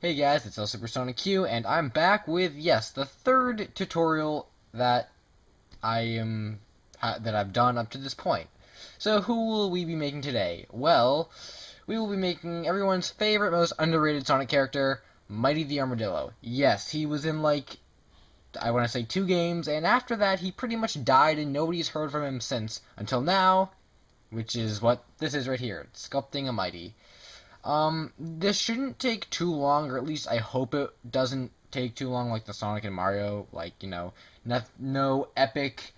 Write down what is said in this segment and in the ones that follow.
Hey guys, it's El Supersonic Q, and I'm back with, yes, the third tutorial that I've done up to this point. So who will we be making today? Well, we will be making everyone's favorite, most underrated Sonic character, Mighty the Armadillo. Yes, he was in I want to say 2 games, and after that he pretty much died and nobody's heard from him since, until now, which is what this is right here, sculpting a Mighty. This shouldn't take too long, or at least I hope it doesn't take too long like the Sonic and Mario, no epic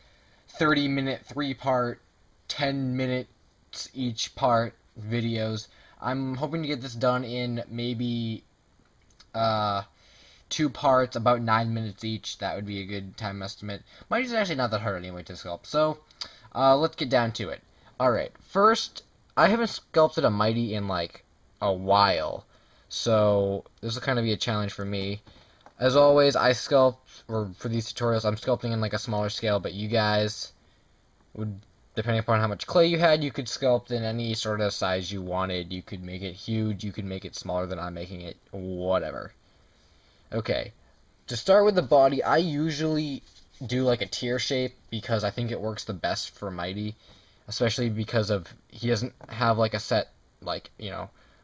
30-minute 3-part, 10 minutes each part videos. I'm hoping to get this done in maybe, 2 parts, about 9 minutes each. That would be a good time estimate. Mighty's actually not that hard anyway to sculpt, so, let's get down to it. Alright, first, I haven't sculpted a Mighty in, a while, so this will kind of be a challenge for me. As always, or for these tutorials, I'm sculpting in a smaller scale, but you guys would, depending upon how much clay you had, you could sculpt in any sort of size you wanted. You could make it huge, you could make it smaller than I'm making it, whatever. Okay, to start with the body, I usually do a tear shape because I think it works the best for Mighty, especially because he doesn't have a set,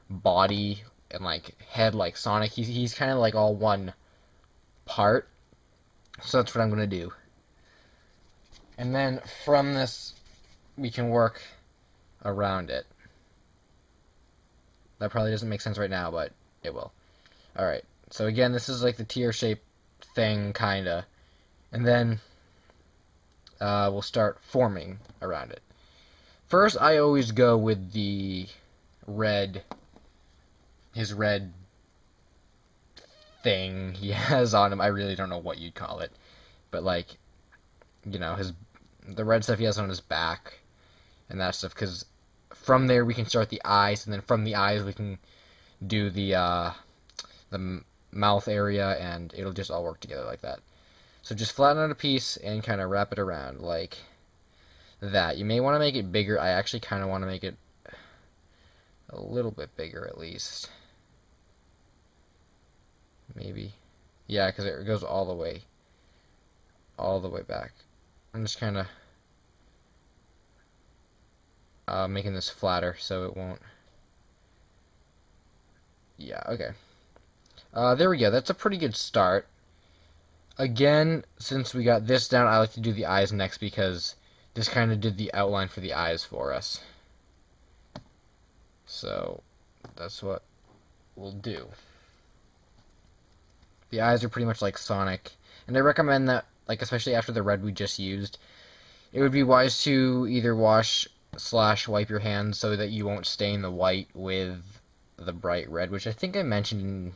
body and head like Sonic. He's kind of all one part, so that's what I'm gonna do. And then from this we can work around it. That probably doesn't make sense right now, but it will. Alright, so again, this is the tear shape thing, kinda, and then we'll start forming around it. First, I always go with his red thing he has on him. I really don't know what you'd call it, but the red stuff he has on his back and that stuff, because from there we can start the eyes, and then from the eyes we can do the mouth area, and it'll just all work together like that. So just flatten out a piece and kind of wrap it around like that. You may want to make it bigger. I actually kind of want to make it a little bit bigger at least. Maybe. Yeah, because it goes all the way back. I'm just kind of making this flatter so it won't. Yeah, okay. There we go. That's a pretty good start. Again, since we got this down, I like to do the eyes next because this kind of did the outline for the eyes for us. So that's what we'll do. The eyes are pretty much like Sonic, and I recommend that, especially after the red we just used, it would be wise to either wash/wipe your hands so that you won't stain the white with the bright red, which I think I mentioned in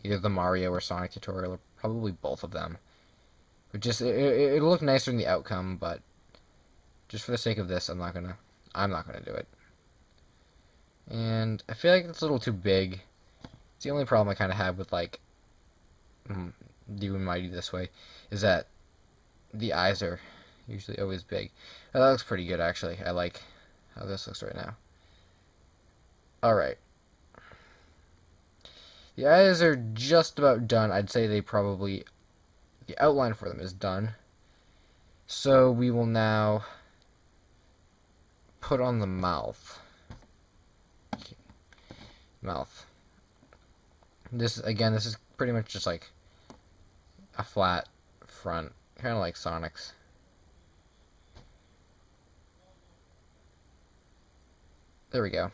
either the Mario or Sonic tutorial, or probably both of them. But just it'll look nicer in the outcome, but just for the sake of this, I'm not gonna do it. And I feel like it's a little too big. It's the only problem I kind of have with doing Mighty this way, is that the eyes are usually always big. Oh, that looks pretty good actually. I like how this looks right now. Alright. The eyes are just about done. I'd say the outline for them is done. So we will now put on the mouth. Okay. Mouth. This is pretty much just a flat front, kind of like Sonic's. There we go.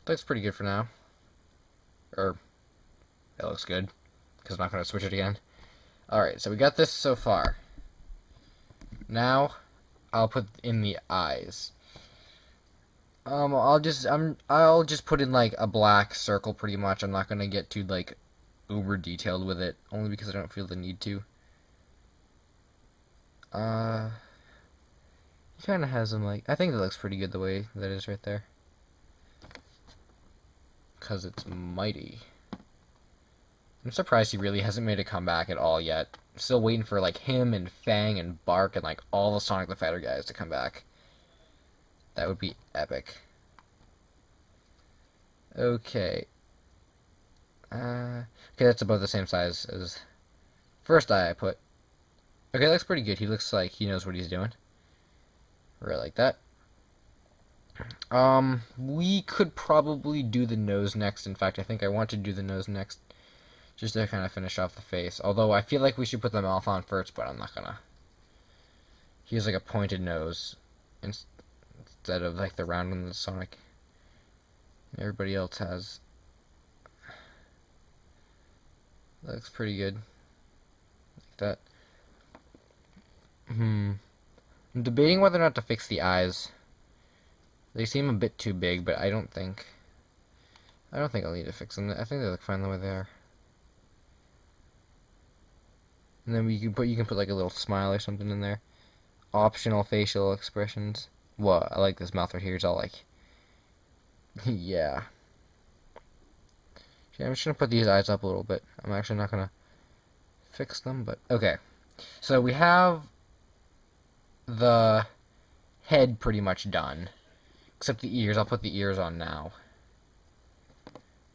Looks pretty good for now. Or, it looks good, because I'm not going to switch it again. Alright, so we got this so far. Now, I'll put in the eyes. I'll just put in a black circle pretty much. I'm not gonna get too uber detailed with it, only because I don't feel the need to. He kinda has them I think that looks pretty good the way that is right there. Cause it's Mighty. I'm surprised he really hasn't made a comeback at all yet. I'm still waiting for him and Fang and Bark and all the Sonic the Fighter guys to come back. That would be epic. Okay. Okay, that's about the same size as first eye I put. Okay, that looks pretty good. He looks like he knows what he's doing. Right, like that. We could probably do the nose next. In fact, I think I want to do the nose next, just to kind of finish off the face. Although I feel like we should put the mouth on first, but I'm not gonna. He has like a pointed nose instead of like the round one that Sonic. Everybody else has. That looks pretty good. Like that. I'm debating whether or not to fix the eyes. They seem a bit too big, but I don't think I'll need to fix them. I think they look fine the way they are. And then you can put like a little smile or something in there. Optional facial expressions. Well, I like this mouth right here. It's all like, yeah. Okay, I'm just gonna put these eyes up a little bit. I'm actually not gonna fix them, but okay. So we have the head pretty much done, except the ears. I'll put the ears on now,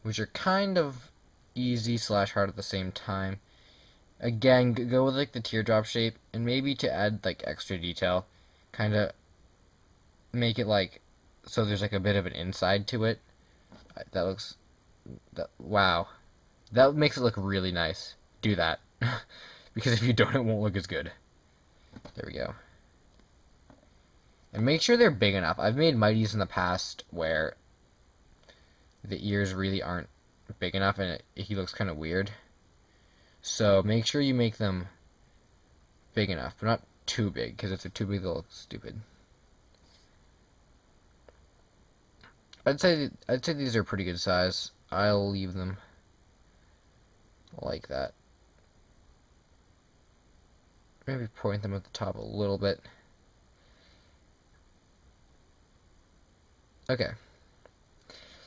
which are kind of easy / hard at the same time. Again, go with like the teardrop shape, and maybe to add like extra detail, kind of make it like so there's like a bit of an inside to it. That looks, wow, that makes it look really nice. Do that, because if you don't, it won't look as good. There we go. And make sure they're big enough. I've made Mighties in the past where the ears really aren't big enough, and he looks kind of weird. So make sure you make them big enough, but not too big, because if they're too big, they'll look stupid. I'd say these are pretty good size. I'll leave them like that. Maybe point them at the top a little bit. Okay.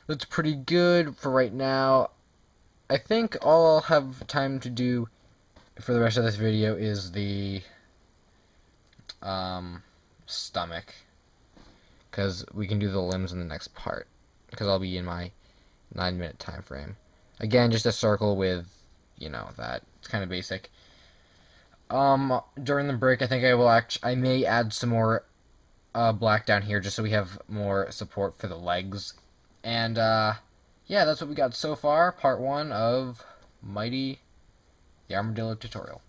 That's pretty good for right now. I think all I'll have time to do for the rest of this video is the stomach, because we can do the limbs in the next part, because I'll be in my 9-minute time frame. Again, just a circle with, that. It's kind of basic. During the break, I think I may add some more black down here, just so we have more support for the legs. And yeah, that's what we got so far. Part 1 of Mighty the Armadillo tutorial.